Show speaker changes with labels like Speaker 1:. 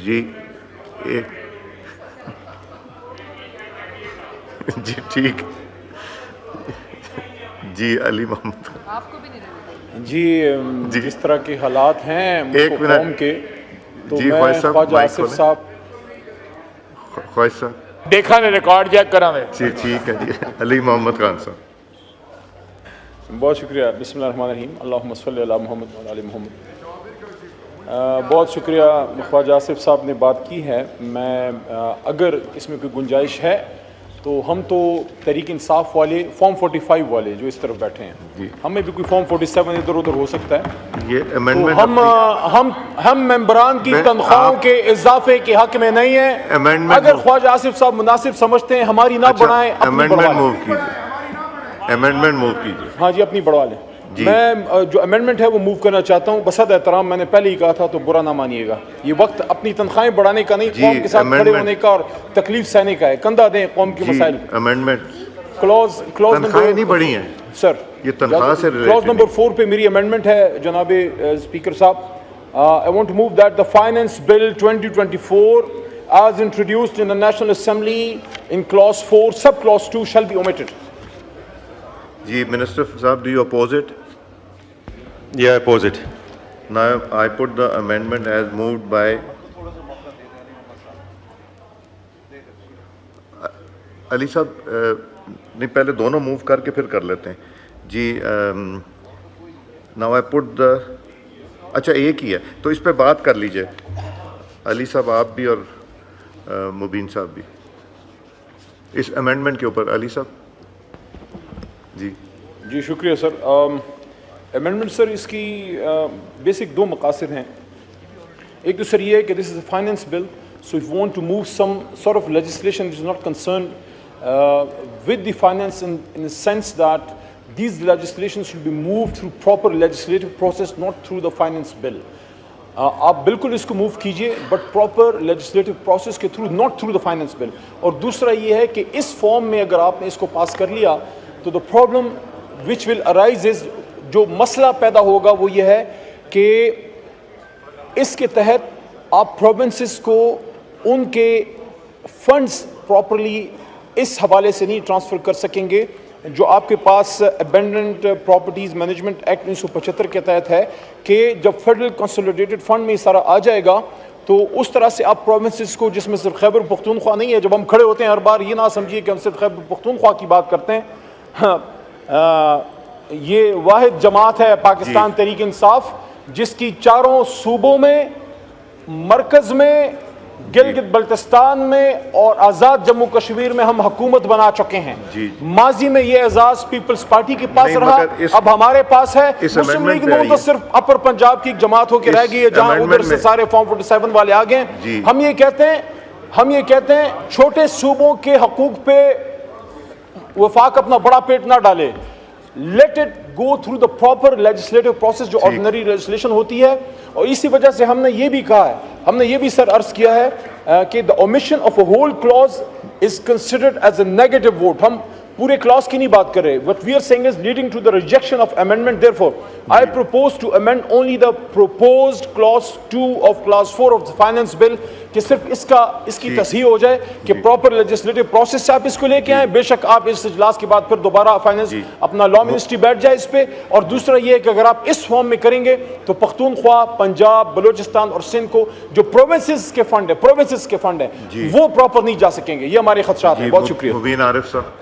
Speaker 1: جی جی ٹھیک جی علی محمد
Speaker 2: آپ کو بھی نہیں رہنا
Speaker 3: جی جس طرح کے حالات ہیں
Speaker 1: ایک منٹ
Speaker 3: قوم کے، تو
Speaker 1: جی
Speaker 3: میں
Speaker 1: خواجہ صاحب
Speaker 3: خواجہ
Speaker 1: مائک
Speaker 3: آصف
Speaker 1: کھولیں.
Speaker 3: صاحب
Speaker 1: خواجہ صاحب
Speaker 4: دیکھا نے ریکارڈ چیک کرا میں
Speaker 1: جی ٹھیک ہے جی علی محمد خان صاحب.
Speaker 3: بہت شکریہ. بسم اللہ الرحمن الرحیم. اللہم صلی علی محمد وعلی آل محمد. بہت شکریہ خواجہ آصف صاحب نے بات کی ہے. میں اگر اس میں کوئی گنجائش ہے تو ہم تو تحریک انصاف والے فارم 45 والے جو اس طرف بیٹھے ہیں، ہمیں بھی کوئی فارم 47 ادھر ادھر ہو سکتا ہے.
Speaker 1: یہ
Speaker 3: تو
Speaker 1: امینڈمنٹ
Speaker 3: ہم ممبران کی تنخواہوں کے اضافے کے حق میں نہیں ہیں. اگر خواجہ آصف صاحب مناسب سمجھتے ہیں ہماری نہ بڑھائیں، اپنی بڑھوا
Speaker 1: امینڈمنٹ موو
Speaker 3: لیں.
Speaker 1: کیجیے امینڈمنٹ موو کیجیے.
Speaker 3: ہاں جی اپنی بڑھوا لیں. میں جو امینڈمنٹ ہے وہ موو کرنا چاہتا ہوں. بصد احترام میں نے پہلے ہی کہا تھا تو برا نہ مانیے گا. یہ وقت اپنی تنخواہیں بڑھانے کا نہیں، قوم کے ساتھ کھڑے ہونے کا اور تکلیف سہنے کا ہے. کندھا دیں قوم کے مسائل.
Speaker 1: امینڈمنٹ
Speaker 3: کلوز
Speaker 1: تنخواہیں نہیں بڑھی ہیں
Speaker 3: سر.
Speaker 1: یہ تنخواہ سے
Speaker 3: کلوز نمبر 4 پہ میری امینڈمنٹ ہے جناب اسپیکر صاحب. I want to move that the Finance Bill 2024 as introduced in the National Assembly in clause 4 sub clause 2 shall be omitted.
Speaker 1: جی منسٹر صاحب do you oppose it?
Speaker 5: Yeah, I oppose it.
Speaker 1: Now I put the amendment as moved by علی صاحب. نہیں پہلے دونوں move کر کے پھر کر لیتے ہیں جی. now I put the اچھا ایک ہی ہے تو اس پہ بات کر لیجئے علی صاحب آپ بھی اور مبین صاحب بھی اس امینڈمنٹ کے اوپر. علی صاحب
Speaker 3: جی شکریہ سر. امینڈمنٹ سر اس کی بیسک 2 مقاصد ہیں. ایک تو سر یہ ہے کہ this is a finance bill, so if want to move some sort of legislation which is not concerned with the finance in the sense that these legislations should be moved through proper legislative process, not through the finance bill. آپ بالکل اس کو move کیجئے but proper legislative process کے through, not through the finance bill. اور دوسرا یہ ہے کہ اس فارم میں اگر آپ نے اس کو پاس کر لیا تو the problem which will arise از, جو مسئلہ پیدا ہوگا وہ یہ ہے کہ اس کے تحت آپ پروونسز کو ان کے فنڈز پراپرلی اس حوالے سے نہیں ٹرانسفر کر سکیں گے جو آپ کے پاس ابینڈنڈ پراپرٹیز مینجمنٹ ایکٹ 1975 کے تحت ہے کہ جب فیڈرل کنسولیڈیٹڈ فنڈ میں یہ سارا آ جائے گا تو اس طرح سے آپ پروونسز کو, جس میں صرف خیبر پختونخوا نہیں ہے, جب ہم کھڑے ہوتے ہیں ہر بار یہ نہ سمجھیے کہ ہم صرف خیبر پختونخوا کی بات کرتے ہیں. یہ واحد جماعت ہے پاکستان تحریک انصاف جس کی 4 صوبوں میں, مرکز میں, گلگت بلتستان میں اور آزاد جموں کشمیر میں ہم حکومت بنا چکے ہیں. ماضی میں یہ اعزاز پیپلز پارٹی کے پاس رہا, اب ہمارے پاس ہے. مسلم لیگ نون تو صرف اپر پنجاب کی ایک جماعت ہو کے رہ گئی ہے جہاں ادھر سے سارے فارم 47 والے آ گئے ہیں. ہم یہ کہتے ہیں چھوٹے صوبوں کے حقوق پہ وفاق اپنا بڑا پیٹ نہ ڈالے. Late it go through the proper legislative process جو آرڈنری لیجسلیشن ہوتی ہے. اور اسی وجہ سے ہم نے یہ بھی کہا ہے, ہم نے یہ بھی سر عرض کیا ہے کہ the omission of a whole clause is considered as a negative vote. ہم پورے clause کی نہیں بات کر رہے. What we are saying is leading to the rejection of amendment. Therefore, I propose to amend only the proposed clause 2 of clause 4 of the finance bill کہ صرف اس کی تصحیح ہو جائے کہ پراپر لیجسلیٹو پروسیس سے آپ اس کو لے کے آئیں. بے شک آپ اس اجلاس کے بعد پھر دوبارہ فائنانس اپنا لا منسٹری بیٹھ جائے اس پہ. اور دوسرا یہ ہے کہ اگر آپ اس فارم میں کریں گے تو پختونخوا, پنجاب, بلوچستان اور سندھ کو جو پروونسز کے فنڈ ہے وہ پراپر نہیں جا سکیں گے. یہ ہمارے خدشات ہیں. بہت شکریہ.
Speaker 1: مبین عارف صاحب.